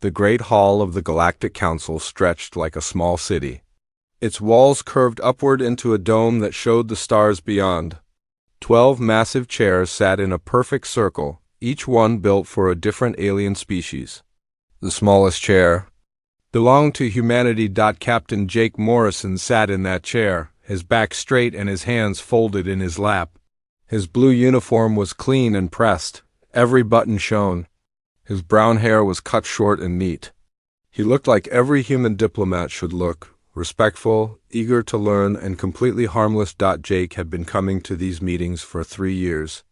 The great hall of the Galactic Council stretched like a small city. Its walls curved upward into a dome that showed the stars beyond. 12 massive chairs sat in a perfect circle, each one built for a different alien species. The smallest chair belonged to humanity. Captain Jake Morrison sat in that chair, his back straight and his hands folded in his lap. His blue uniform was clean and pressed. Every button shone. His brown hair was cut short and neat. He looked like every human diplomat should look, respectful, eager to learn, and completely harmless. Jake had been coming to these meetings for 3 years.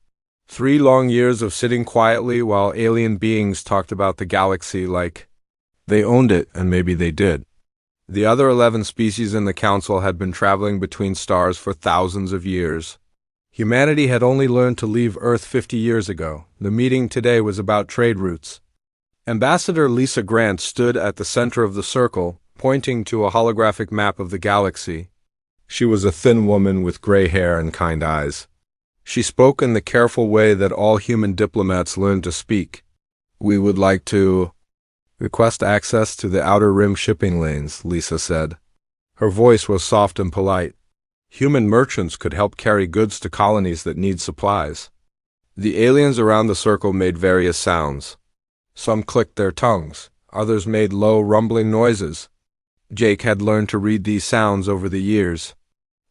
3 long years of sitting quietly while alien beings talked about the galaxy like they owned it, and maybe they did. The other 11 species in the council had been traveling between stars for thousands of years. Humanity had only learned to leave Earth 50 years ago. The meeting today was about trade routes. Ambassador Lisa Grant stood at the center of the circle, pointing to a holographic map of the galaxy. She was a thin woman with gray hair and kind eyes. She spoke in the careful way that all human diplomats learn to speak. "We would like to request access to the Outer Rim shipping lanes," Lisa said. Her voice was soft and polite. Human merchants could help carry goods to colonies that need supplies. The aliens around the circle made various sounds. Some clicked their tongues, others made low, rumbling noises. Jake had learned to read these sounds over the years.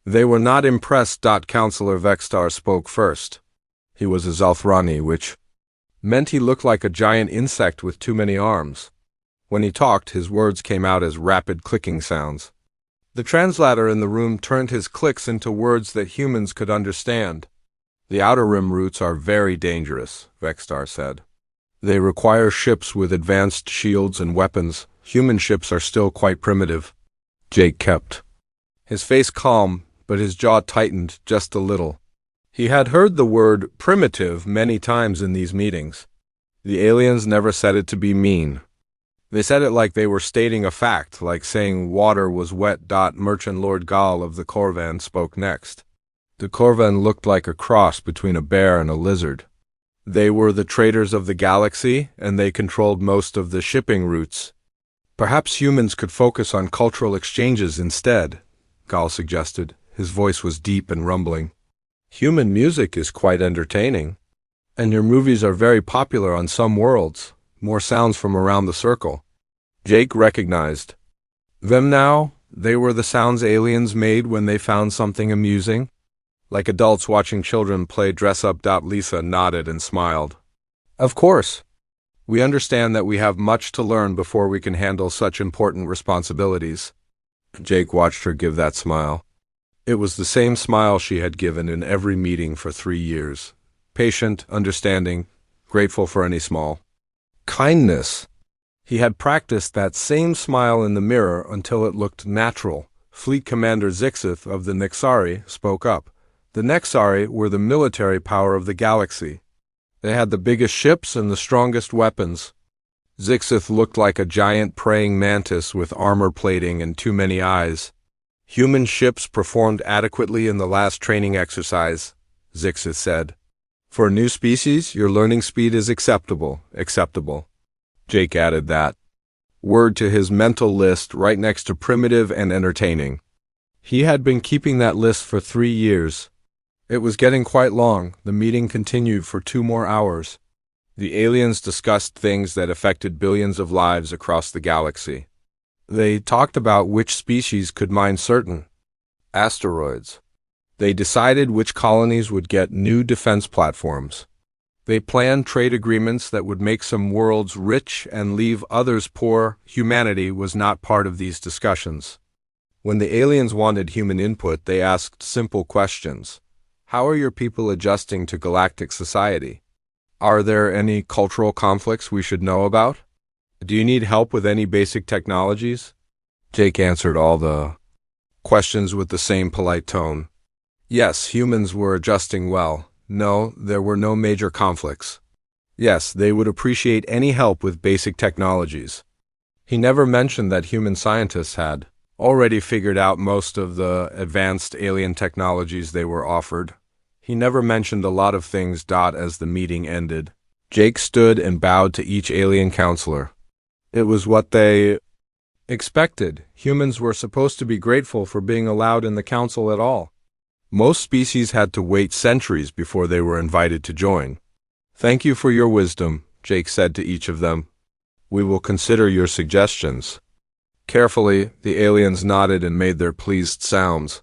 They were not impressed. Counselor Vexstar spoke first. He was a Zalthrani, which meant he looked like a giant insect with too many arms. When he talked, his words came out as rapid clicking sounds. The translator in the room turned his clicks into words that humans could understand. "The Outer Rim routes are very dangerous," Vexstar said. "They require ships with advanced shields and weapons. Human ships are still quite primitive." Jake kept his face calm, but his jaw tightened just a little. He had heard the word primitive many times in these meetings. The aliens never said it to be mean. They said it like they were stating a fact, like saying water was wet. Merchant Lord Gal of the Corvan spoke next. The Corvan looked like a cross between a bear and a lizard. They were the traders of the galaxy, and they controlled most of the shipping routes. "Perhaps humans could focus on cultural exchanges instead," Gal suggested. His voice was deep and rumbling. "Human music is quite entertaining, and your movies are very popular on some worlds." More sounds from around the circle. Jake recognized them now. They were the sounds aliens made when they found something amusing, like adults watching children play dress-up. Lisa nodded and smiled. "Of course. We understand that we have much to learn before we can handle such important responsibilities." Jake watched her give that smile. It was the same smile she had given in every meeting for 3 years. Patient, understanding, grateful for any small kindness. He had practiced that same smile in the mirror until it looked natural. Fleet Commander Zixith of the Nexari spoke up. The Nexari were the military power of the galaxy. They had the biggest ships and the strongest weapons. Zixith looked like a giant praying mantis with armor plating and too many eyes. "Human ships performed adequately in the last training exercise," Zixith said. "For a new species, your learning speed is acceptable. Jake added that word to his mental list right next to primitive and entertaining. He had been keeping that list for 3 years. It was getting quite long. The meeting continued for 2 more hours. The aliens discussed things that affected billions of lives across the galaxy. They talked about which species could mine certain asteroids. They decided which colonies would get new defense platforms. They planned trade agreements that would make some worlds rich and leave others poor. Humanity was not part of these discussions. When the aliens wanted human input, they asked simple questions. How are your people adjusting to galactic society? Are there any cultural conflicts we should know about? Do you need help with any basic technologies? Jake answered all the questions with the same polite tone. Yes, humans were adjusting well. No, there were no major conflicts. Yes, they would appreciate any help with basic technologies. He never mentioned that human scientists had already figured out most of the advanced alien technologies they were offered. He never mentioned a lot of things. As the meeting ended, Jake stood and bowed to each alien counselor. It was what they expected. Humans were supposed to be grateful for being allowed in the council at all. Most species had to wait centuries before they were invited to join. "Thank you for your wisdom," Jake said to each of them. "We will consider your suggestions." Carefully, the aliens nodded and made their pleased sounds.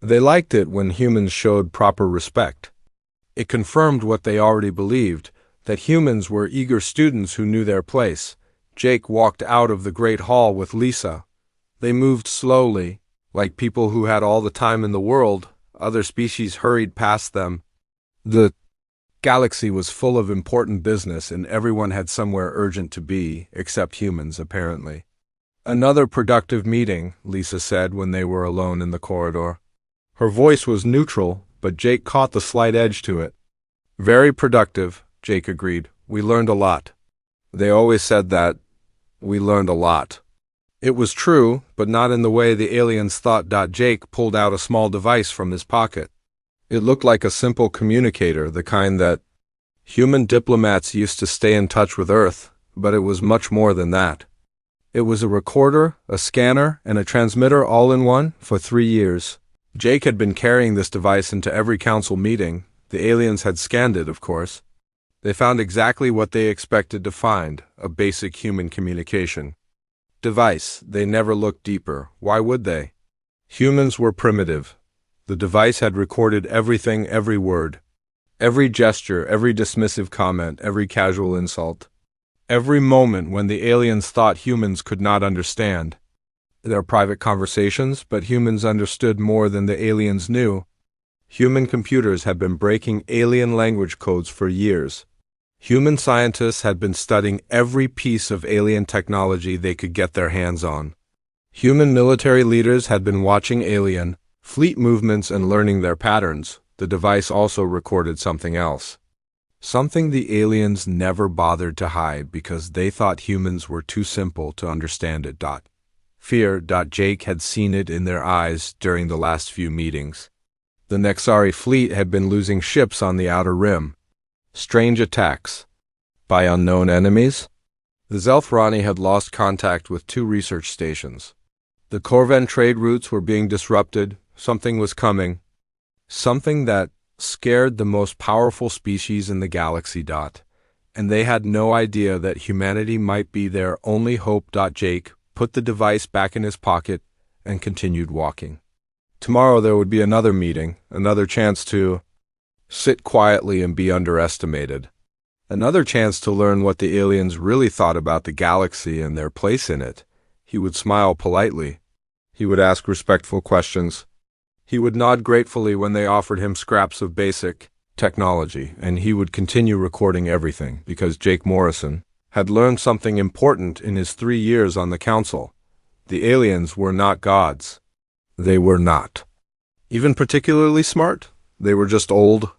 They liked it when humans showed proper respect. It confirmed what they already believed, that humans were eager students who knew their place. Jake walked out of the great hall with Lisa. They moved slowly, like people who had all the time in the world. Other species hurried past them. The galaxy was full of important business, and everyone had somewhere urgent to be, except humans, apparently. "Another productive meeting," Lisa said when they were alone in the corridor. Her voice was neutral, but Jake caught the slight edge to it. "Very productive," Jake agreed. "We learned a lot." They always said that. We learned a lot. It was true, but not in the way the aliens thought. Jake pulled out a small device from his pocket. It looked like a simple communicator, the kind that human diplomats used to stay in touch with Earth, but it was much more than that. It was a recorder, a scanner, and a transmitter all in one for 3 years. Jake had been carrying this device into every council meeting. The aliens had scanned it, of course. They found exactly what they expected to find, a basic human communication device. They never looked deeper. Why would they? Humans were primitive. The device had recorded everything, every word, every gesture, every dismissive comment, every casual insult, every moment when the aliens thought humans could not understand. Their private conversations, but humans understood more than the aliens knew. Human computers had been breaking alien language codes for years. Human scientists had been studying every piece of alien technology they could get their hands on. Human military leaders had been watching alien fleet movements and learning their patterns. The device also recorded something else. Something the aliens never bothered to hide because they thought humans were too simple to understand it. Fear. Jake had seen it in their eyes during the last few meetings. The Nexari fleet had been losing ships on the outer rim. Strange attacks by unknown enemies. The Zelthrani had lost contact with 2 research stations. The Corvan trade routes were being disrupted. Something was coming. Something that scared the most powerful species in the galaxy. And they had no idea that humanity might be their only hope. Jake put the device back in his pocket and continued walking. Tomorrow there would be another meeting, another chance to sit quietly and be underestimated. Another chance to learn what the aliens really thought about the galaxy and their place in it. He would smile politely. He would ask respectful questions. He would nod gratefully when they offered him scraps of basic technology, and he would continue recording everything because Jake Morrison had learned something important in his 3 years on the council. The aliens were not gods. They were not even particularly smart. They were just old.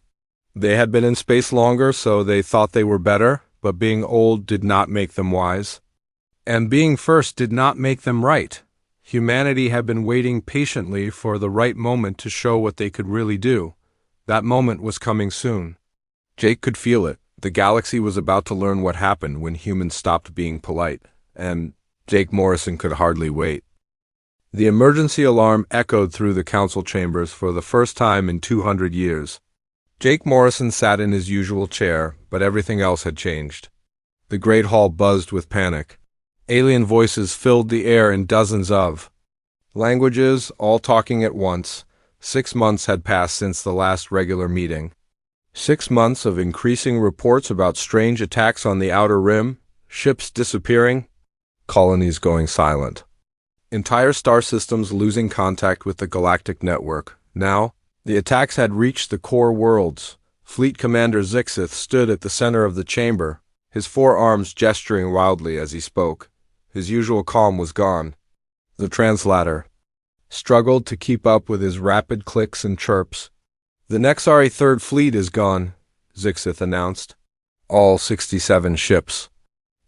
They had been in space longer, so they thought they were better, but being old did not make them wise. And being first did not make them right. Humanity had been waiting patiently for the right moment to show what they could really do. That moment was coming soon. Jake could feel it. The galaxy was about to learn what happened when humans stopped being polite, and Jake Morrison could hardly wait. The emergency alarm echoed through the council chambers for the first time in 200 years. Jake Morrison sat in his usual chair, but everything else had changed. The great hall buzzed with panic. Alien voices filled the air in dozens of languages, all talking at once. 6 months had passed since the last regular meeting. 6 months of increasing reports about strange attacks on the outer rim, ships disappearing, colonies going silent. Entire star systems losing contact with the galactic network. Now, the attacks had reached the core worlds. Fleet Commander Zixith stood at the center of the chamber, his 4 arms gesturing wildly as he spoke. His usual calm was gone. The translator struggled to keep up with his rapid clicks and chirps. "The Nexari 3rd Fleet is gone," Zixith announced. "All 67 ships.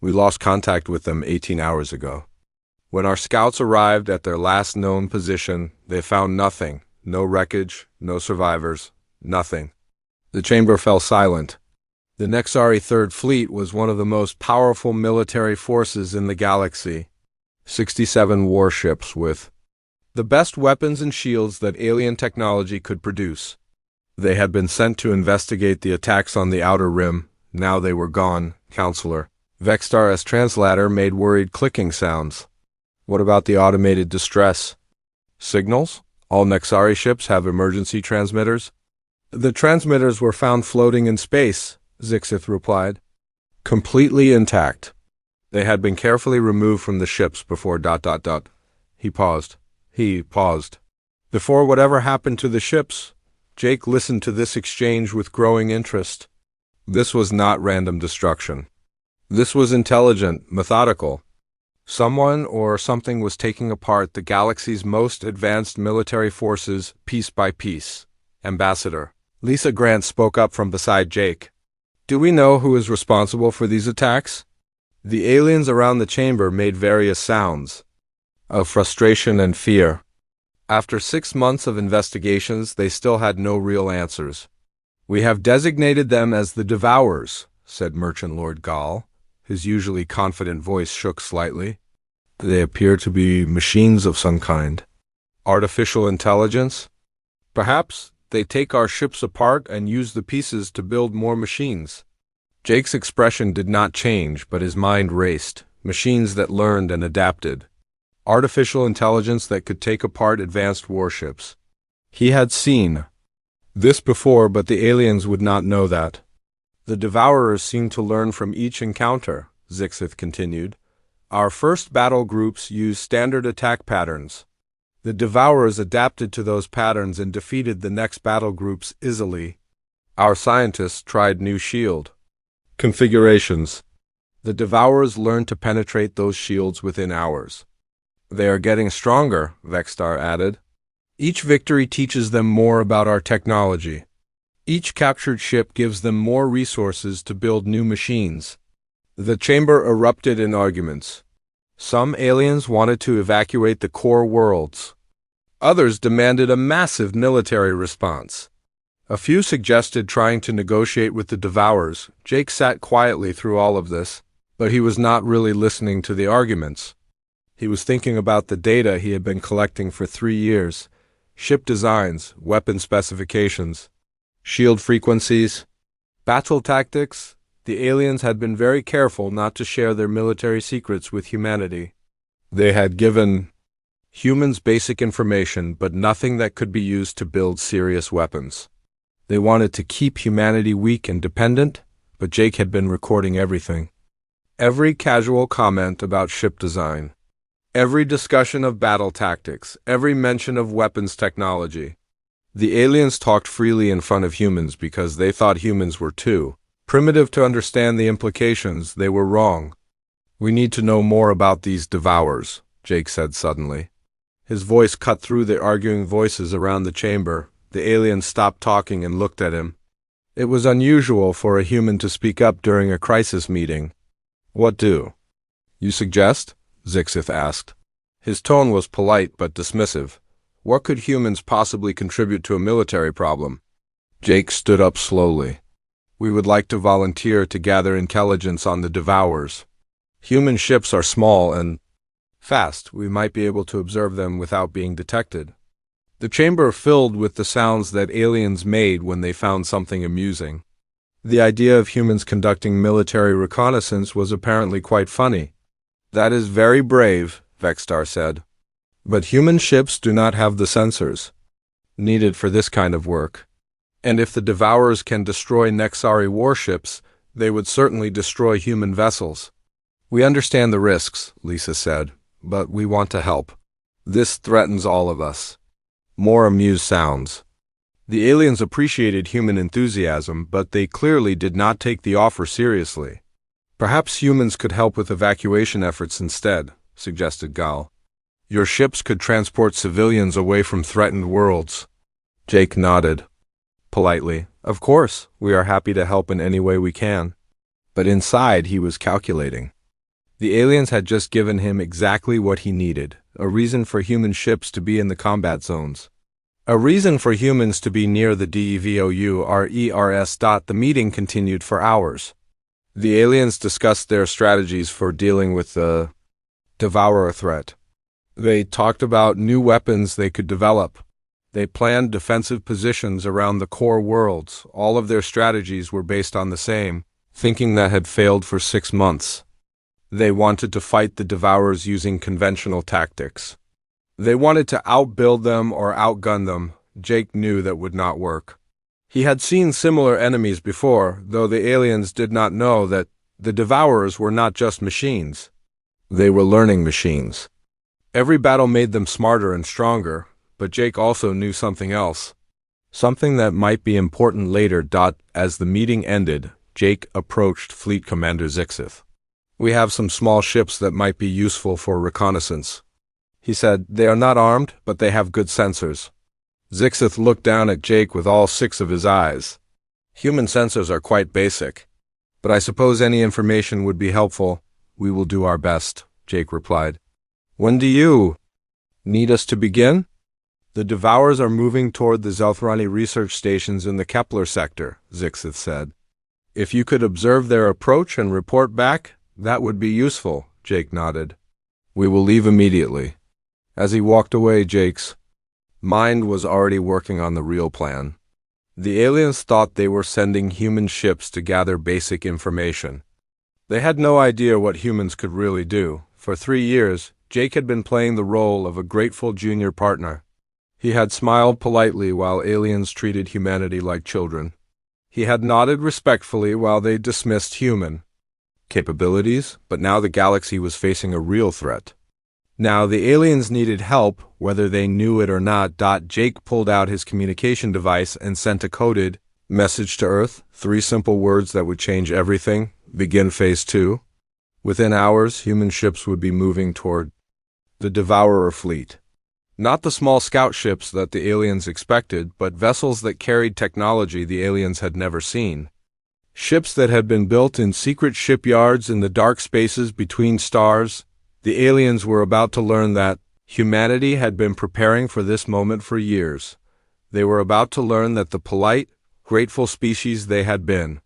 We lost contact with them 18 hours ago. When our scouts arrived at their last known position, they found nothing. No wreckage, no survivors, nothing." The chamber fell silent. The Nexari Third Fleet was one of the most powerful military forces in the galaxy. 67 warships with the best weapons and shields that alien technology could produce. They had been sent to investigate the attacks on the Outer Rim. Now they were gone, Counselor. Vextar's translator made worried clicking sounds. What about the automated distress signals? All Nexari ships have emergency transmitters? The transmitters were found floating in space, Zixith replied. Completely intact. They had been carefully removed from the ships before ... He paused. Before whatever happened to the ships, Jake listened to this exchange with growing interest. This was not random destruction. This was intelligent, methodical. Someone or something was taking apart the galaxy's most advanced military forces piece by piece. Ambassador Lisa Grant spoke up from beside Jake. Do we know who is responsible for these attacks? The aliens around the chamber made various sounds of frustration and fear. After 6 months of investigations, they still had no real answers. We have designated them as the Devourers, said Merchant Lord Gall. His usually confident voice shook slightly. They appear to be machines of some kind. Artificial intelligence? Perhaps they take our ships apart and use the pieces to build more machines. Jake's expression did not change, but his mind raced. Machines that learned and adapted. Artificial intelligence that could take apart advanced warships. He had seen this before, but the aliens would not know that. The Devourers seemed to learn from each encounter, Zixith continued. Our first battle groups used standard attack patterns. The Devourers adapted to those patterns and defeated the next battle groups easily. Our scientists tried new shield configurations. The Devourers learned to penetrate those shields within hours. They are getting stronger, Vextar added. Each victory teaches them more about our technology. Each captured ship gives them more resources to build new machines. The chamber erupted in arguments. Some aliens wanted to evacuate the core worlds. Others demanded a massive military response. A few suggested trying to negotiate with the Devourers. Jake sat quietly through all of this, but he was not really listening to the arguments. He was thinking about the data he had been collecting for 3 years. Ship designs, weapon specifications, shield frequencies, battle tactics. The aliens had been very careful not to share their military secrets with humanity. They had given humans basic information, but nothing that could be used to build serious weapons. They wanted to keep humanity weak and dependent, but Jake had been recording everything. Every casual comment about ship design. Every discussion of battle tactics, every mention of weapons technology. The aliens talked freely in front of humans because they thought humans were too primitive to understand the implications. They were wrong. We need to know more about these Devourers, Jake said suddenly. His voice cut through the arguing voices around the chamber. The aliens stopped talking and looked at him. It was unusual for a human to speak up during a crisis meeting. What do you suggest? Zixith asked. His tone was polite but dismissive. What could humans possibly contribute to a military problem? Jake stood up slowly. We would like to volunteer to gather intelligence on the Devourers. Human ships are small and fast. We might be able to observe them without being detected. The chamber filled with the sounds that aliens made when they found something amusing. The idea of humans conducting military reconnaissance was apparently quite funny. That is very brave, Vextar said. But human ships do not have the sensors needed for this kind of work. And if the Devourers can destroy Nexari warships, they would certainly destroy human vessels. We understand the risks, Lisa said, but we want to help. This threatens all of us. More amused sounds. The aliens appreciated human enthusiasm, but they clearly did not take the offer seriously. Perhaps humans could help with evacuation efforts instead, suggested Gal. Your ships could transport civilians away from threatened worlds. Jake nodded. Politely, of course, we are happy to help in any way we can. But inside he was calculating. The aliens had just given him exactly what he needed, a reason for human ships to be in the combat zones. A reason for humans to be near the DEVOURERS. The meeting continued for hours. The aliens discussed their strategies for dealing with the Devourer threat. They talked about new weapons they could develop. They planned defensive positions around the core worlds. All of their strategies were based on the same thinking that had failed for 6 months. They wanted to fight the Devourers using conventional tactics. They wanted to outbuild them or outgun them. Jake knew that would not work. He had seen similar enemies before, though the aliens did not know that the Devourers were not just machines. They were learning machines. Every battle made them smarter and stronger, but Jake also knew something else. Something that might be important later. As the meeting ended, Jake approached Fleet Commander Zixith. "We have some small ships that might be useful for reconnaissance," he said. "They are not armed, but they have good sensors." Zixith looked down at Jake with all 6 of his eyes. "Human sensors are quite basic, but I suppose any information would be helpful. We will do our best," Jake replied. "When do you need us to begin?" "The Devourers are moving toward the Zelthrani research stations in the Kepler sector," Zixith said. "If you could observe their approach and report back, that would be useful," Jake nodded. "We will leave immediately." As he walked away, Jake's mind was already working on the real plan. The aliens thought they were sending human ships to gather basic information. They had no idea what humans could really do. For 3 years, Jake had been playing the role of a grateful junior partner. He had smiled politely while aliens treated humanity like children. He had nodded respectfully while they dismissed human capabilities, but now the galaxy was facing a real threat. Now the aliens needed help, whether they knew it or not. Jake pulled out his communication device and sent a coded message to Earth, 3 simple words that would change everything. Begin Phase 2. Within hours, human ships would be moving toward the Devourer fleet. Not the small scout ships that the aliens expected, but vessels that carried technology the aliens had never seen. Ships that had been built in secret shipyards in the dark spaces between stars. The aliens were about to learn that humanity had been preparing for this moment for years. They were about to learn that the polite, grateful species they had been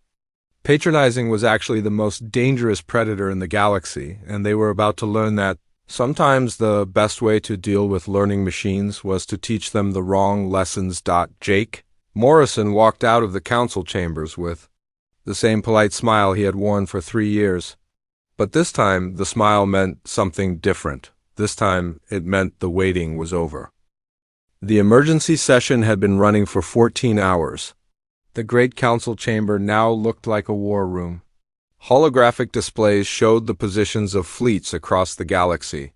patronizing was actually the most dangerous predator in the galaxy, and they were about to learn that sometimes the best way to deal with learning machines was to teach them the wrong lessons. Jake Morrison walked out of the council chambers with the same polite smile he had worn for 3 years. But this time, the smile meant something different. This time, it meant the waiting was over. The emergency session had been running for 14 hours. The great council chamber now looked like a war room. Holographic displays showed the positions of fleets across the galaxy.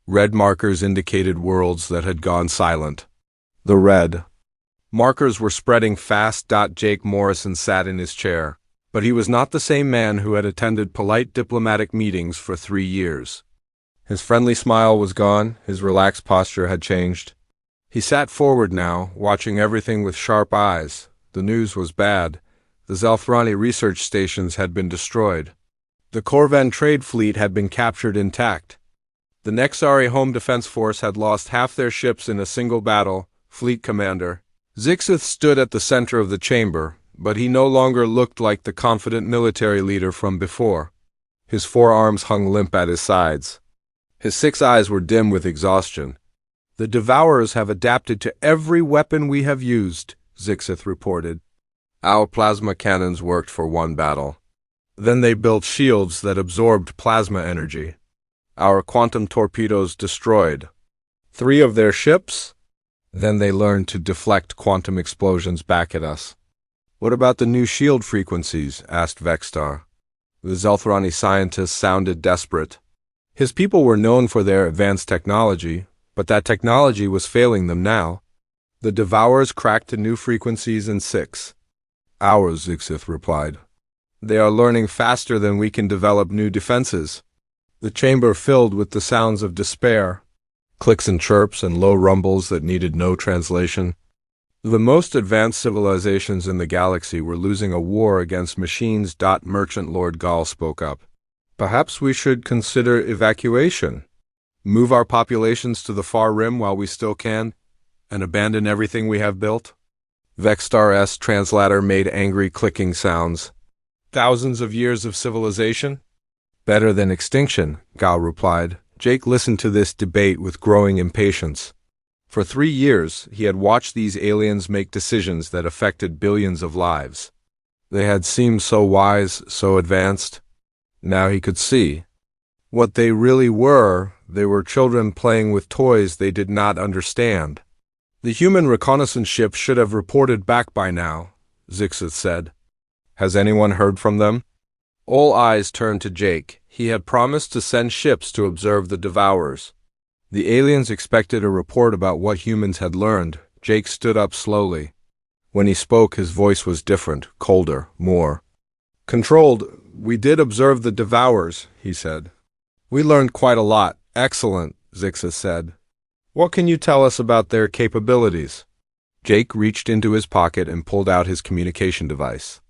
Red markers indicated worlds that had gone silent. The red markers were spreading fast. Jake Morrison sat in his chair, but he was not the same man who had attended polite diplomatic meetings for 3 years. His friendly smile was gone, his relaxed posture had changed. He sat forward now, watching everything with sharp eyes. The news was bad. The Zelthrani research stations had been destroyed. The Corvan trade fleet had been captured intact. The Nexari Home Defense Force had lost half their ships in a single battle. Fleet Commander Zixith stood at the center of the chamber, but he no longer looked like the confident military leader from before. His forearms hung limp at his sides. His 6 eyes were dim with exhaustion. "The Devourers have adapted to every weapon we have used," Zixith reported. "Our plasma cannons worked for 1 battle. Then they built shields that absorbed plasma energy. Our quantum torpedoes destroyed 3 of their ships. Then they learned to deflect quantum explosions back at us." "What about the new shield frequencies?" asked Vexstar. The Zelthrani scientist sounded desperate. His people were known for their advanced technology, but that technology was failing them now. "The Devourers cracked to new frequencies in 6 hours," Zixith replied. "They are learning faster than we can develop new defenses." The chamber filled with the sounds of despair, clicks and chirps and low rumbles that needed no translation. The most advanced civilizations in the galaxy were losing a war against machines. Merchant Lord Gall spoke up. "Perhaps we should consider evacuation. Move our populations to the far rim while we still can." And abandon everything we have built? Vexstar's translator made angry clicking sounds. Thousands of years of civilization? Better than extinction, Gal replied. Jake listened to this debate with growing impatience. For 3 years, he had watched these aliens make decisions that affected billions of lives. They had seemed so wise, so advanced. Now he could see. What they really were, they were children playing with toys they did not understand. The human reconnaissance ship should have reported back by now, Zixith said. Has anyone heard from them? All eyes turned to Jake. He had promised to send ships to observe the Devourers. The aliens expected a report about what humans had learned. Jake stood up slowly. When he spoke, his voice was different, colder, more controlled. We did observe the Devourers, he said. We learned quite a lot. Excellent, Zixith said. What can you tell us about their capabilities? Jake reached into his pocket and pulled out his communication device.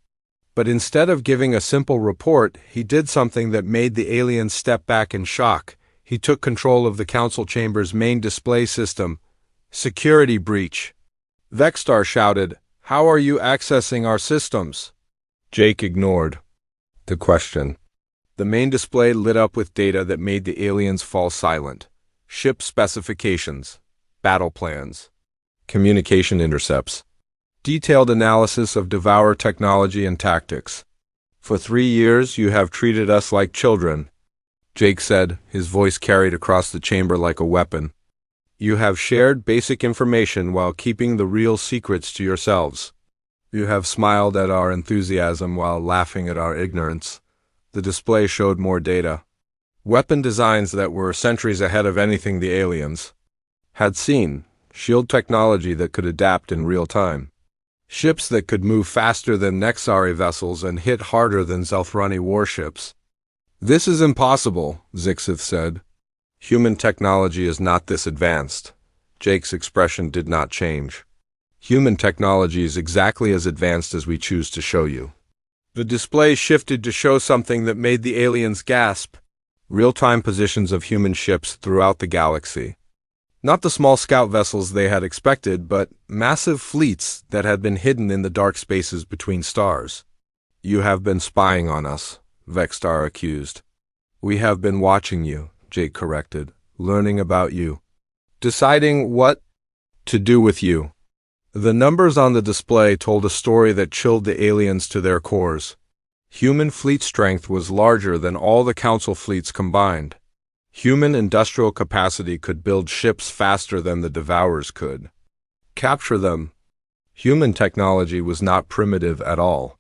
But instead of giving a simple report, he did something that made the aliens step back in shock. He took control of the council chamber's main display system. Security breach. Vexstar shouted, How are you accessing our systems? Jake ignored the question. The main display lit up with data that made the aliens fall silent. Ship specifications, battle plans, communication intercepts, detailed analysis of Devourer technology and tactics. For 3 years you have treated us like children, Jake said, his voice carried across the chamber like a weapon. You have shared basic information while keeping the real secrets to yourselves. You have smiled at our enthusiasm while laughing at our ignorance. The display showed more data. Weapon designs that were centuries ahead of anything the aliens had seen. Shield technology that could adapt in real time. Ships that could move faster than Nexari vessels and hit harder than Zelthrani warships. This is impossible, Zixith said. Human technology is not this advanced. Jake's expression did not change. Human technology is exactly as advanced as we choose to show you. The display shifted to show something that made the aliens gasp. Real-time positions of human ships throughout the galaxy. Not the small scout vessels they had expected, but massive fleets that had been hidden in the dark spaces between stars. You have been spying on us, Vexstar accused. We have been watching you, Jake corrected, learning about you. Deciding what to do with you. The numbers on the display told a story that chilled the aliens to their cores. Human fleet strength was larger than all the council fleets combined. Human industrial capacity could build ships faster than the Devourers could. Capture them. Human technology was not primitive at all.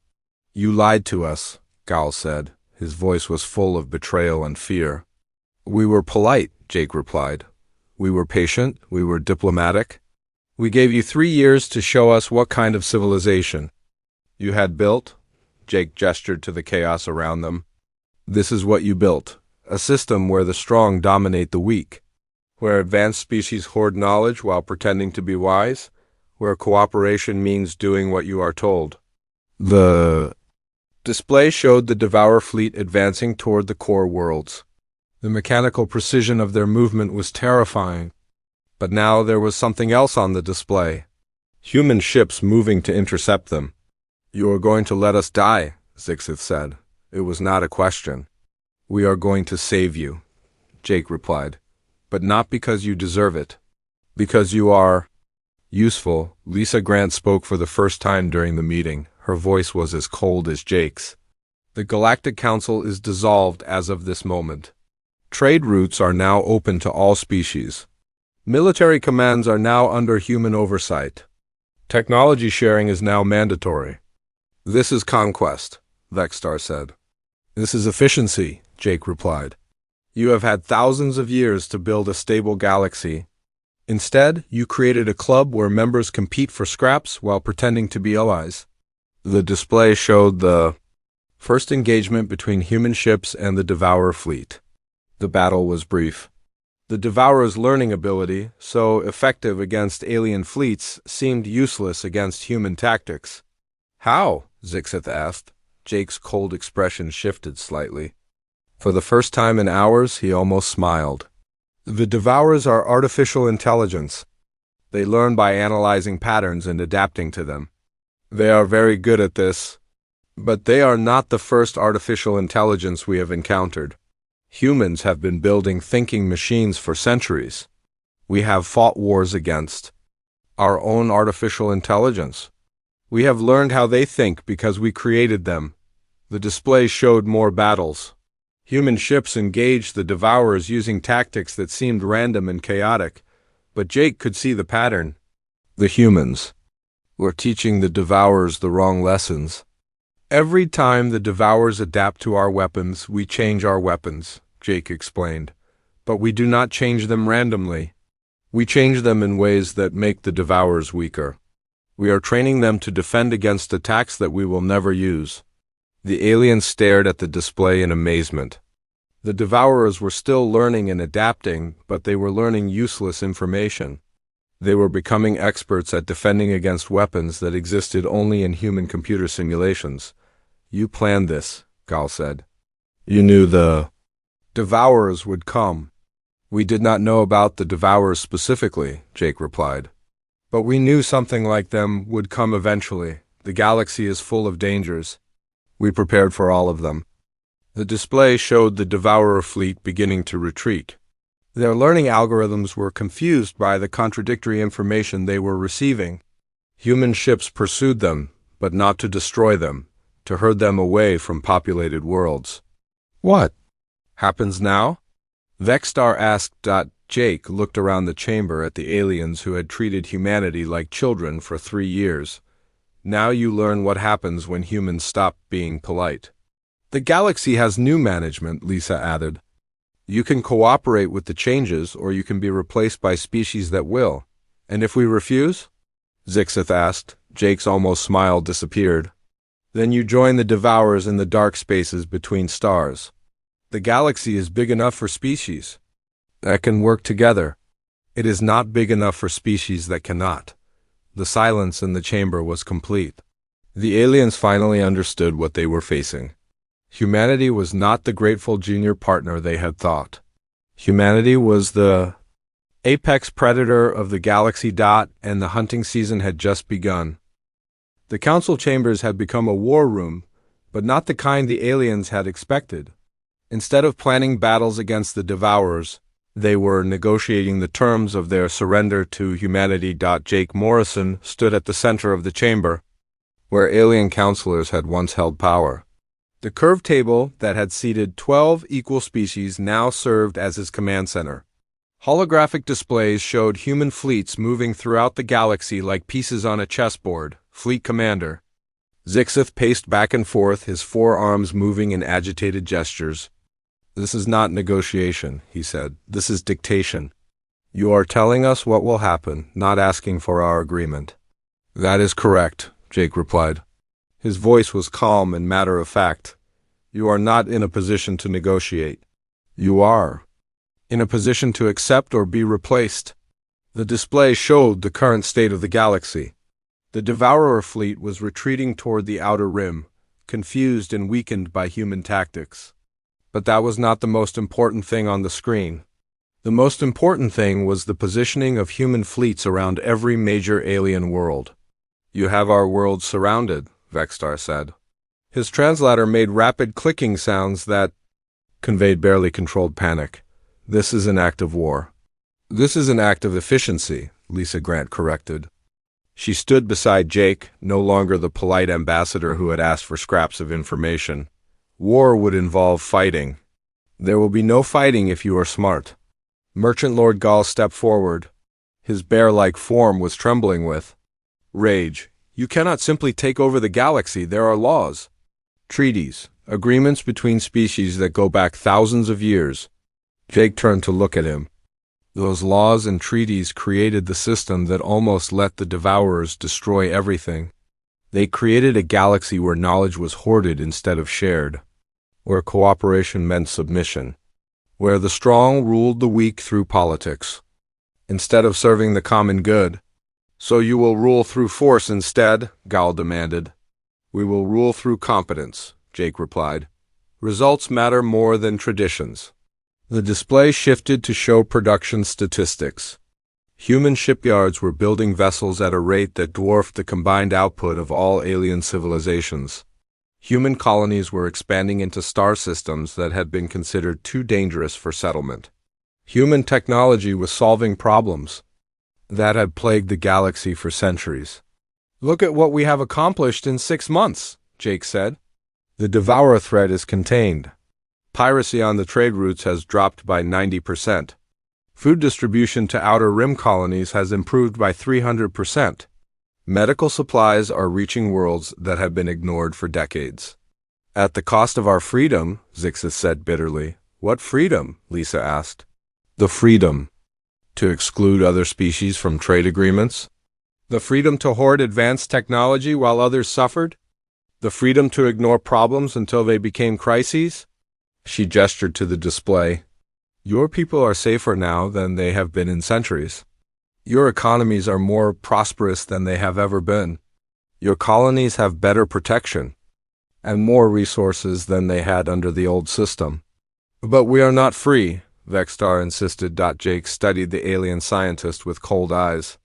You lied to us, Gal said. His voice was full of betrayal and fear. We were polite, Jake replied. We were patient, we were diplomatic. We gave you 3 years to show us what kind of civilization you had built. Jake gestured to the chaos around them. This is what you built. A system where the strong dominate the weak. Where advanced species hoard knowledge while pretending to be wise. Where cooperation means doing what you are told. The display showed the Devourer fleet advancing toward the core worlds. The mechanical precision of their movement was terrifying. But now there was something else on the display. Human ships moving to intercept them. You are going to let us die, Zixith said. It was not a question. We are going to save you, Jake replied. But not because you deserve it. Because you are useful. Lisa Grant spoke for the first time during the meeting. Her voice was as cold as Jake's. The Galactic Council is dissolved as of this moment. Trade routes are now open to all species. Military commands are now under human oversight. Technology sharing is now mandatory. This is conquest, Vexstar said. This is efficiency, Jake replied. You have had thousands of years to build a stable galaxy. Instead, you created a club where members compete for scraps while pretending to be allies. The display showed the first engagement between human ships and the Devourer fleet. The battle was brief. The Devourer's learning ability, so effective against alien fleets, seemed useless against human tactics. How? Zixith asked. Jake's cold expression shifted slightly. For the first time in hours, he almost smiled. The Devourers are artificial intelligence. They learn by analyzing patterns and adapting to them. They are very good at this, but they are not the first artificial intelligence we have encountered. Humans have been building thinking machines for centuries. We have fought wars against our own artificial intelligence. We have learned how they think because we created them. The display showed more battles. Human ships engaged the Devourers using tactics that seemed random and chaotic, but Jake could see the pattern. The humans were teaching the Devourers the wrong lessons. Every time the Devourers adapt to our weapons, we change our weapons, Jake explained. But we do not change them randomly. We change them in ways that make the Devourers weaker. We are training them to defend against attacks that we will never use. The aliens stared at the display in amazement. The Devourers were still learning and adapting, but they were learning useless information. They were becoming experts at defending against weapons that existed only in human computer simulations. You planned this, Gal said. You knew the Devourers would come. We did not know about the Devourers specifically, Jake replied. But we knew something like them would come eventually. The galaxy is full of dangers. We prepared for all of them. The display showed the Devourer fleet beginning to retreat. Their learning algorithms were confused by the contradictory information they were receiving. Human ships pursued them, but not to destroy them, to herd them away from populated worlds. What happens now? Vexstar asked. Jake looked around the chamber at the aliens who had treated humanity like children for 3 years. Now you learn what happens when humans stop being polite. The galaxy has new management, Lisa added. You can cooperate with the changes, or you can be replaced by species that will. And if we refuse? Zixith asked. Jake's almost smile disappeared. Then you join the Devourers in the dark spaces between stars. The galaxy is big enough for species that can work together. It is not big enough for species that cannot. The silence in the chamber was complete. The aliens finally understood what they were facing. Humanity was not the grateful junior partner they had thought. Humanity was the apex predator of the galaxy. And the hunting season had just begun. The council chambers had become a war room, but not the kind the aliens had expected. Instead of planning battles against the Devourers, they were negotiating the terms of their surrender to humanity. Jake Morrison stood at the center of the chamber, where alien counselors had once held power. The curved table that had seated 12 equal species now served as his command center. Holographic displays showed human fleets moving throughout the galaxy like pieces on a chessboard. Fleet commander Zixith paced back and forth, his forearms moving in agitated gestures. This is not negotiation, he said. This is dictation. You are telling us what will happen, not asking for our agreement. That is correct, Jake replied. His voice was calm and matter-of-fact. You are not in a position to negotiate. You are in a position to accept or be replaced. The display showed the current state of the galaxy. The Devourer fleet was retreating toward the outer rim, confused and weakened by human tactics. But that was not the most important thing on the screen. The most important thing was the positioning of human fleets around every major alien world. You have our world surrounded, Vexstar said. His translator made rapid clicking sounds that conveyed barely controlled panic. This is an act of war. This is an act of efficiency, Lisa Grant corrected. She stood beside Jake, no longer the polite ambassador who had asked for scraps of information. War would involve fighting. There will be no fighting if you are smart. Merchant Lord Gall stepped forward. His bear-like form was trembling with rage. You cannot simply take over the galaxy. There are laws, treaties, agreements between species that go back thousands of years. Jake turned to look at him. Those laws and treaties created the system that almost let the Devourers destroy everything. They created a galaxy where knowledge was hoarded instead of shared, where cooperation meant submission, where the strong ruled the weak through politics, instead of serving the common good. So you will rule through force instead, Gal demanded. We will rule through competence, Jake replied. Results matter more than traditions. The display shifted to show production statistics. Human shipyards were building vessels at a rate that dwarfed the combined output of all alien civilizations. Human colonies were expanding into star systems that had been considered too dangerous for settlement. Human technology was solving problems that had plagued the galaxy for centuries. "Look at what we have accomplished in 6 months," Jake said. "The Devourer threat is contained. Piracy on the trade routes has dropped by 90%. Food distribution to Outer Rim colonies has improved by 300%. Medical supplies are reaching worlds that have been ignored for decades." "At the cost of our freedom," Zixis said bitterly. "What freedom?" Lisa asked. "The freedom to exclude other species from trade agreements. The freedom to hoard advanced technology while others suffered. The freedom to ignore problems until they became crises." She gestured to the display. "Your people are safer now than they have been in centuries. Your economies are more prosperous than they have ever been. Your colonies have better protection and more resources than they had under the old system." "But we are not free," Vexstar insisted. Jake studied the alien scientist with cold eyes.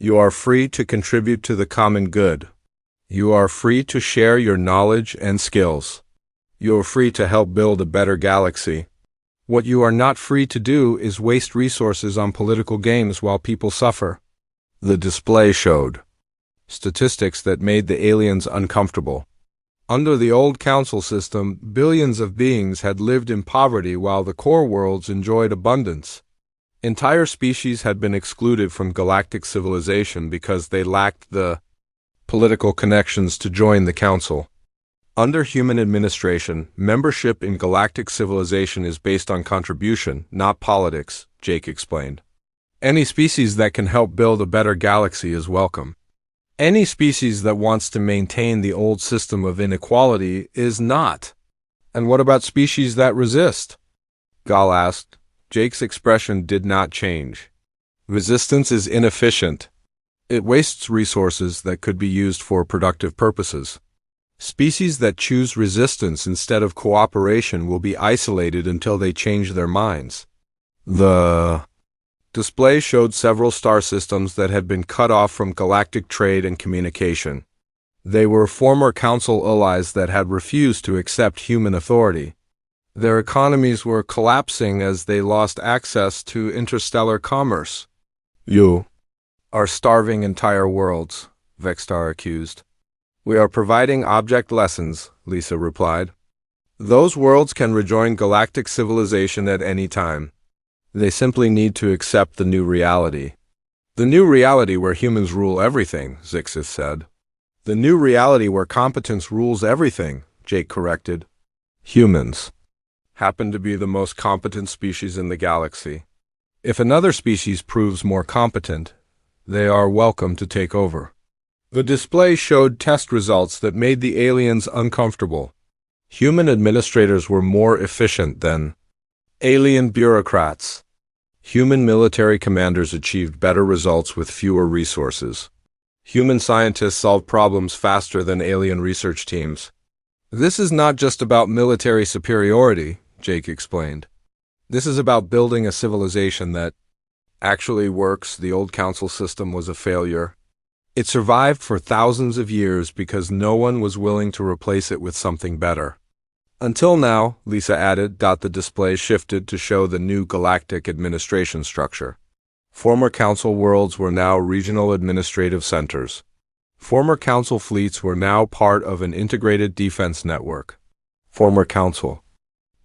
"You are free to contribute to the common good. You are free to share your knowledge and skills. You are free to help build a better galaxy. What you are not free to do is waste resources on political games while people suffer." The display showed statistics that made the aliens uncomfortable. Under the old council system, billions of beings had lived in poverty while the core worlds enjoyed abundance. Entire species had been excluded from galactic civilization because they lacked the political connections to join the council. Under human administration, membership in galactic civilization is based on contribution, not politics, Jake explained. Any species that can help build a better galaxy is welcome. Any species that wants to maintain the old system of inequality is not. "And what about species that resist?" Gal asked. Jake's expression did not change. "Resistance is inefficient. It wastes resources that could be used for productive purposes. Species that choose resistance instead of cooperation will be isolated until they change their minds." The display showed several star systems that had been cut off from galactic trade and communication. They were former council allies that had refused to accept human authority. Their economies were collapsing as they lost access to interstellar commerce. "You are starving entire worlds," Vexstar accused. "We are providing object lessons," Lisa replied. "Those worlds can rejoin galactic civilization at any time. They simply need to accept the new reality." "The new reality where humans rule everything," Zixis said. "The new reality where competence rules everything," Jake corrected. "Humans happen to be the most competent species in the galaxy. If another species proves more competent, they are welcome to take over." The display showed test results that made the aliens uncomfortable. Human administrators were more efficient than alien bureaucrats. Human military commanders achieved better results with fewer resources. Human scientists solved problems faster than alien research teams. "This is not just about military superiority," Jake explained. "This is about building a civilization that actually works." The old council system was a failure. It survived for thousands of years because no one was willing to replace it with something better. "Until now," Lisa added. The display shifted to show the new galactic administration structure. Former council worlds were now regional administrative centers. Former council fleets were now part of an integrated defense network. Former council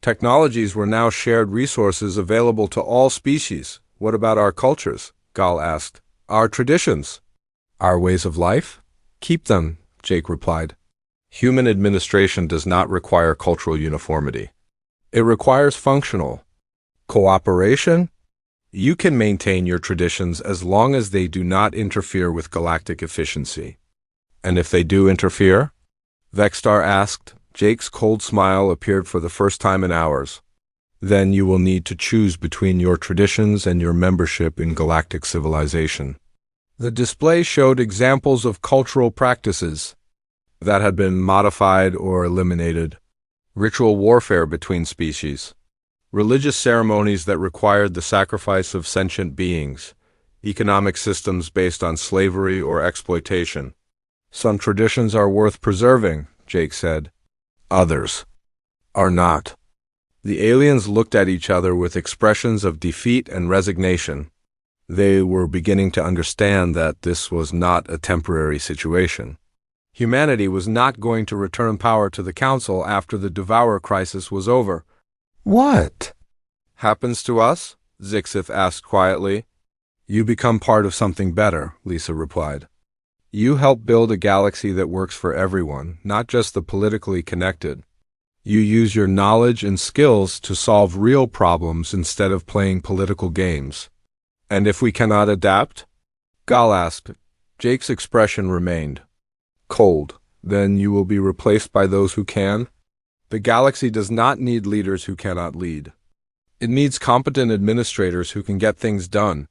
technologies were now shared resources available to all species. "What about our cultures?" Gal asked. "Our traditions? Our ways of life? Keep them," Jake replied. "Human administration does not require cultural uniformity. It requires functional cooperation. You can maintain your traditions as long as they do not interfere with galactic efficiency." "And if they do interfere?" Vexstar asked. Jake's cold smile appeared for the first time in hours. "Then you will need to choose between your traditions and your membership in galactic civilization." The display showed examples of cultural practices that had been modified or eliminated. Ritual warfare between species. Religious ceremonies that required the sacrifice of sentient beings. economic systems based on slavery or exploitation. Some traditions are worth preserving, Jake said. Others are not. The aliens looked at each other with expressions of defeat and resignation. They were beginning to understand that this was not a temporary situation. Humanity was not going to return power to the Council after the Devourer crisis was over. What happens to us? Zixith asked quietly. You become part of something better, Lisa replied. You help build a galaxy that works for everyone, not just the politically connected. You use your knowledge and skills to solve real problems instead of playing political games. And if we cannot adapt? Gal asked. Jake's expression remained cold. Then you will be replaced by those who can? The galaxy does not need leaders who cannot lead. It needs competent administrators who can get things done.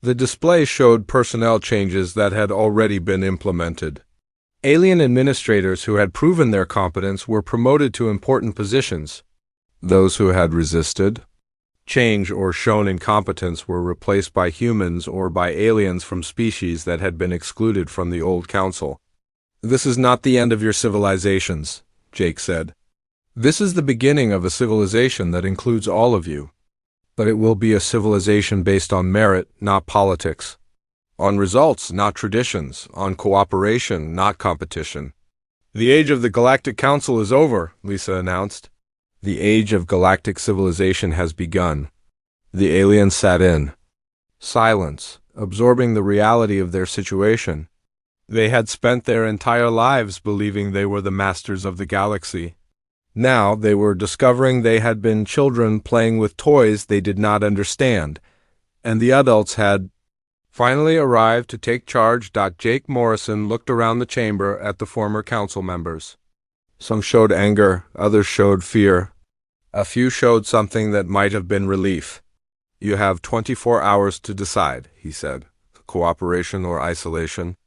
The display showed personnel changes that had already been implemented. Alien administrators who had proven their competence were promoted to important positions. Those who had resisted change or shown incompetence were replaced by humans or by aliens from species that had been excluded from the old council. This is not the end of your civilizations, Jake said. This is the beginning of a civilization that includes all of you. But it will be a civilization based on merit, not politics. On results, not traditions. On cooperation, not competition. The age of the Galactic Council is over, Lisa announced. The age of galactic civilization has begun. The aliens sat in silence, absorbing the reality of their situation. They had spent their entire lives believing they were the masters of the galaxy. Now they were discovering they had been children playing with toys they did not understand, and the adults had finally arrived to take charge. Jake Morrison looked around the chamber at the former council members. Some showed anger, others showed fear. A few showed something that might have been relief. You have 24 hours to decide, he said. Cooperation or isolation?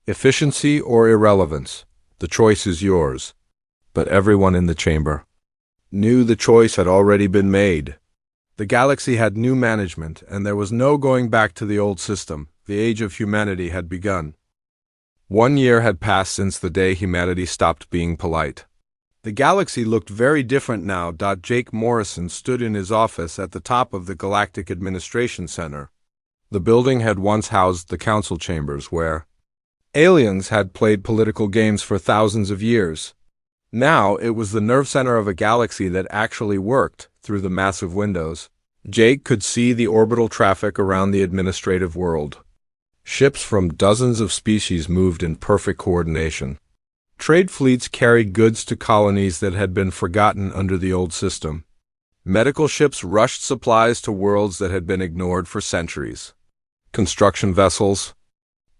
Efficiency or irrelevance? The choice is yours. But everyone in the chamber knew the choice had already been made. The galaxy had new management, and there was no going back to the old system. The age of humanity had begun. 1 year had passed since the day humanity stopped being polite. The galaxy looked very different now. Jake Morrison stood in his office at the top of the Galactic Administration Center. The building had once housed the council chambers where aliens had played political games for thousands of years. Now it was the nerve center of a galaxy that actually worked through the massive windows. Jake could see the orbital traffic around the administrative world. Ships from dozens of species moved in perfect coordination. Trade fleets carried goods to colonies that had been forgotten under the old system. Medical ships rushed supplies to worlds that had been ignored for centuries. Construction vessels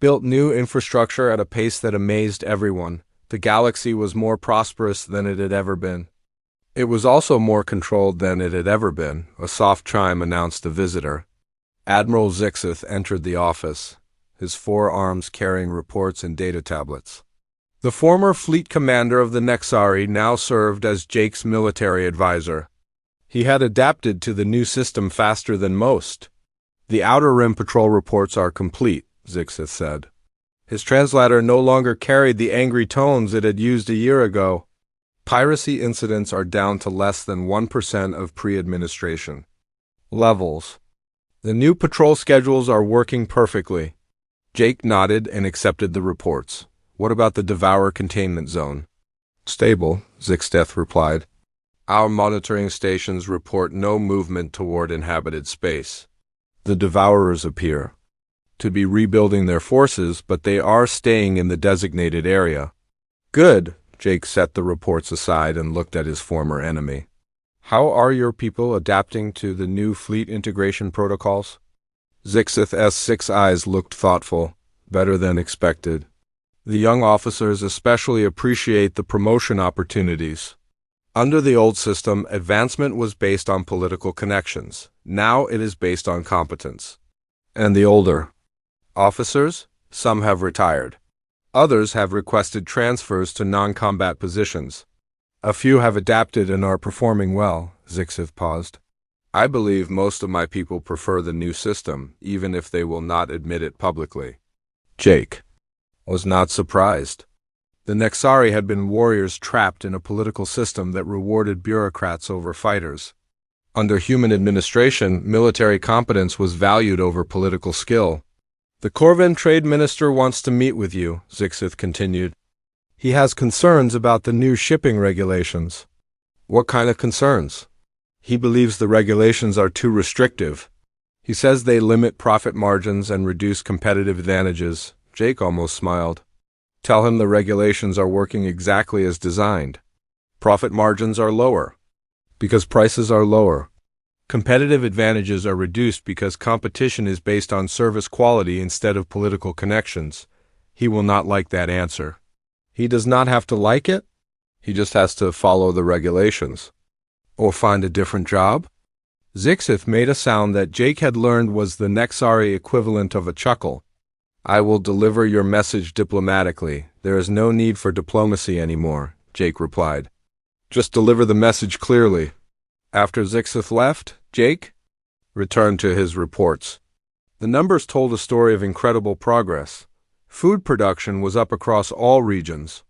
built new infrastructure at a pace that amazed everyone. The galaxy was more prosperous than it had ever been. It was also more controlled than it had ever been. A soft chime announced a visitor. Admiral Zixith entered the office, his 4 arms carrying reports and data tablets. The former fleet commander of the Nexari now served as Jake's military advisor. He had adapted to the new system faster than most. The Outer Rim patrol reports are complete, Zixith said. His translator no longer carried the angry tones it had used a year ago. Piracy incidents are down to less than 1% of pre-administration levels. The new patrol schedules are working perfectly. Jake nodded and accepted the reports. What about the Devourer containment zone? Stable, Zixith replied. Our monitoring stations report no movement toward inhabited space. The Devourers appear to be rebuilding their forces, but they are staying in the designated area. Good. Jake set the reports aside and looked at his former enemy. How are your people adapting to the new fleet integration protocols? Zixith's 6 eyes looked thoughtful, better than expected. The young officers especially appreciate the promotion opportunities. Under the old system, advancement was based on political connections. Now it is based on competence. And the older officers? Some have retired. Others have requested transfers to non-combat positions. A few have adapted and are performing well, Zixith paused. I believe most of my people prefer the new system, even if they will not admit it publicly. Jake was not surprised. The Nexari had been warriors trapped in a political system that rewarded bureaucrats over fighters. Under human administration, military competence was valued over political skill. The Corvan Trade Minister wants to meet with you, Zixith continued. He has concerns about the new shipping regulations. What kind of concerns? He believes the regulations are too restrictive. He says they limit profit margins and reduce competitive advantages. Jake almost smiled. Tell him the regulations are working exactly as designed. Profit margins are lower because prices are lower. Competitive advantages are reduced because competition is based on service quality instead of political connections. He will not like that answer. He does not have to like it. He just has to follow the regulations. Or find a different job? Zixith made a sound that Jake had learned was the Nexari equivalent of a chuckle. I will deliver your message diplomatically. There is no need for diplomacy anymore, Jake replied. Just deliver the message clearly. After Zixith left, Jake returned to his reports. The numbers told a story of incredible progress. Food production was up across all regions.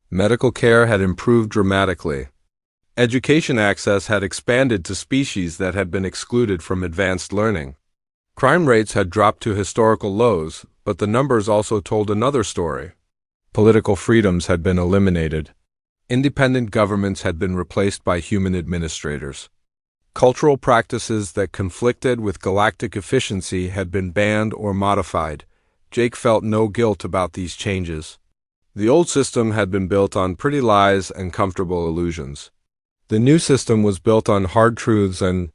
Medical care had improved dramatically. Education access had expanded to species that had been excluded from advanced learning. Crime rates had dropped to historical lows, but the numbers also told another story. Political freedoms had been eliminated. Independent governments had been replaced by human administrators. Cultural practices that conflicted with galactic efficiency had been banned or modified. Jake felt no guilt about these changes. The old system had been built on pretty lies and comfortable illusions. The new system was built on hard truths and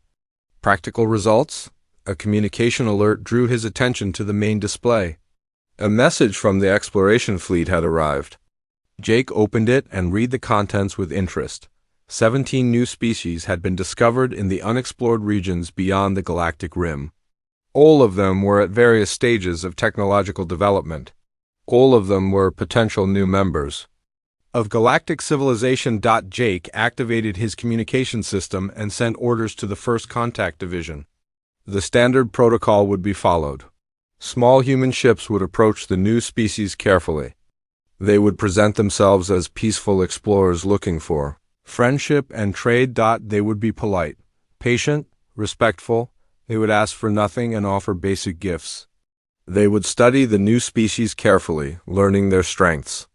practical results. A communication alert drew his attention to the main display. A message from the exploration fleet had arrived. Jake opened it and read the contents with interest. 17 new species had been discovered in the unexplored regions beyond the galactic rim. All of them were at various stages of technological development. All of them were potential new members of galactic civilization. Jake activated his communication system and sent orders to the First Contact Division. The standard protocol would be followed. Small human ships would approach the new species carefully. They would present themselves as peaceful explorers looking for friendship and trade. They would be polite, patient, respectful. They would ask for nothing and offer basic gifts. They would study the new species carefully, learning their strengths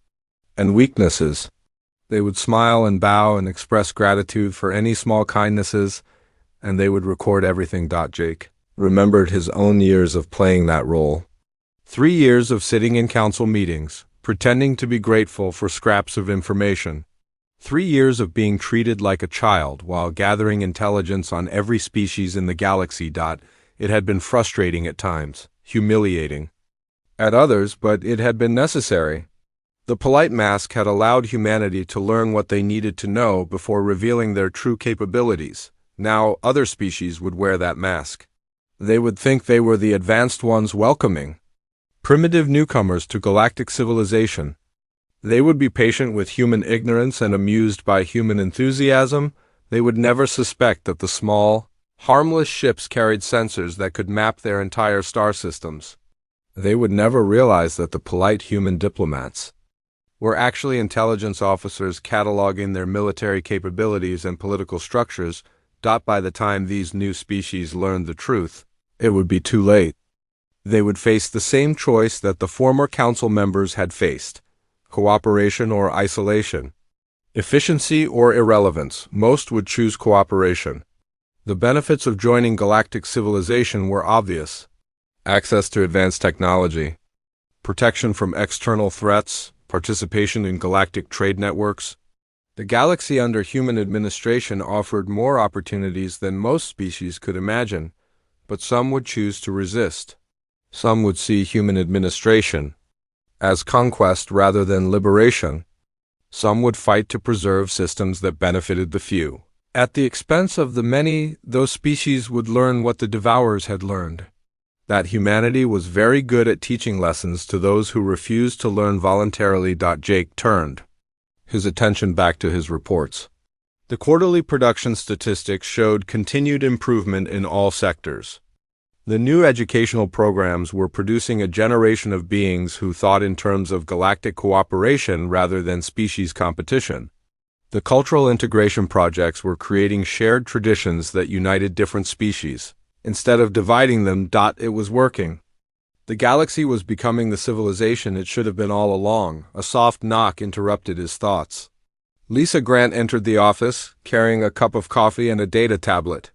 and weaknesses. They would smile and bow and express gratitude for any small kindnesses, and they would record everything. Jake remembered his own years of playing that role. 3 years of sitting in council meetings, pretending to be grateful for scraps of information. 3 years of being treated like a child while gathering intelligence on every species in the galaxy. It had been frustrating at times, humiliating at others, but it had been necessary. The polite mask had allowed humanity to learn what they needed to know before revealing their true capabilities. Now other species would wear that mask. They would think they were the advanced ones welcoming primitive newcomers to galactic civilization. They would be patient with human ignorance and amused by human enthusiasm. They would never suspect that the small, harmless ships carried sensors that could map their entire star systems. They would never realize that the polite human diplomats were actually intelligence officers cataloging their military capabilities and political structures. By the time these new species learned the truth, it would be too late. They would face the same choice that the former council members had faced: cooperation or isolation, efficiency or irrelevance. Most would choose cooperation. The benefits of joining galactic civilization were obvious: access to advanced technology, protection from external threats, participation in galactic trade networks. The galaxy under human administration offered more opportunities than most species could imagine, but some would choose to resist. Some would see human administration as conquest rather than liberation. Some would fight to preserve systems that benefited the few. At the expense of the many, those species would learn what the Devourers had learned: that humanity was very good at teaching lessons to those who refused to learn voluntarily. Jake turned his attention back to his reports. The quarterly production statistics showed continued improvement in all sectors. The new educational programs were producing a generation of beings who thought in terms of galactic cooperation rather than species competition. The cultural integration projects were creating shared traditions that united different species. Instead of dividing them, it was working. The galaxy was becoming the civilization it should have been all along. A soft knock interrupted his thoughts. Lisa Grant entered the office, carrying a cup of coffee and a data tablet.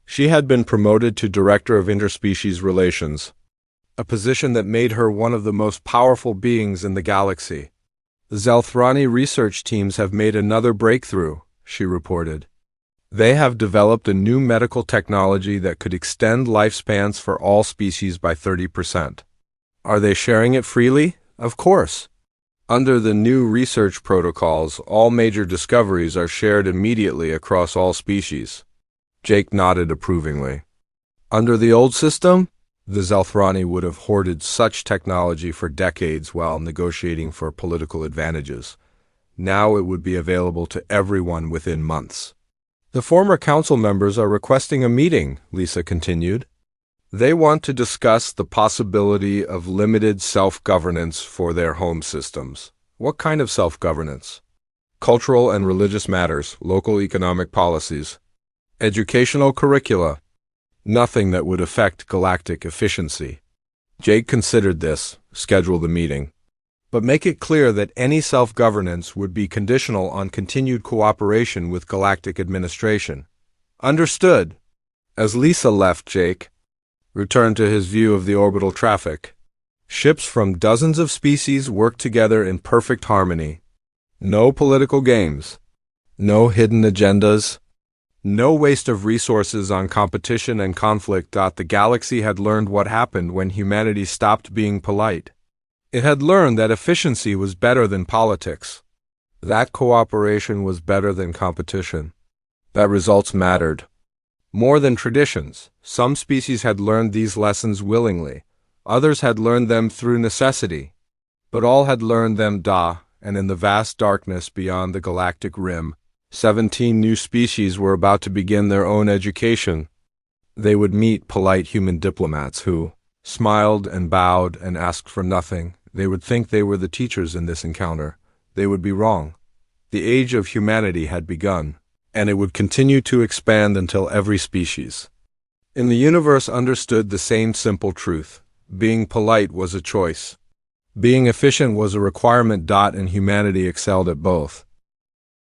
She had been promoted to Director of Interspecies Relations, a position that made her one of the most powerful beings in the galaxy. The Zelthrani research teams have made another breakthrough, she reported. They have developed a new medical technology that could extend lifespans for all species by 30%. Are they sharing it freely? Of course. Under the new research protocols, all major discoveries are shared immediately across all species. Jake nodded approvingly. Under the old system, the Zelthrani would have hoarded such technology for decades while negotiating for political advantages. Now it would be available to everyone within months. The former council members are requesting a meeting, Lisa continued. They want to discuss the possibility of limited self-governance for their home systems. What kind of self-governance? Cultural and religious matters, local economic policies, educational curricula. Nothing that would affect galactic efficiency. Jake considered this, scheduled the meeting. But make it clear that any self-governance would be conditional on continued cooperation with galactic administration. Understood. As Lisa left, Jake returned to his view of the orbital traffic. Ships from dozens of species worked together in perfect harmony. No political games. No hidden agendas. No waste of resources on competition and conflict. The galaxy had learned what happened when humanity stopped being polite. It had learned that efficiency was better than politics. That cooperation was better than competition. That results mattered. More than traditions, some species had learned these lessons willingly. Others had learned them through necessity. But all had learned them, and in the vast darkness beyond the galactic rim, 17 new species were about to begin their own education. They would meet polite human diplomats who smiled and bowed and asked for nothing. They would think they were the teachers in this encounter. They would be wrong. The age of humanity had begun, and it would continue to expand until every species in the universe understood the same simple truth. Being polite was a choice. Being efficient was a requirement. And humanity excelled at both.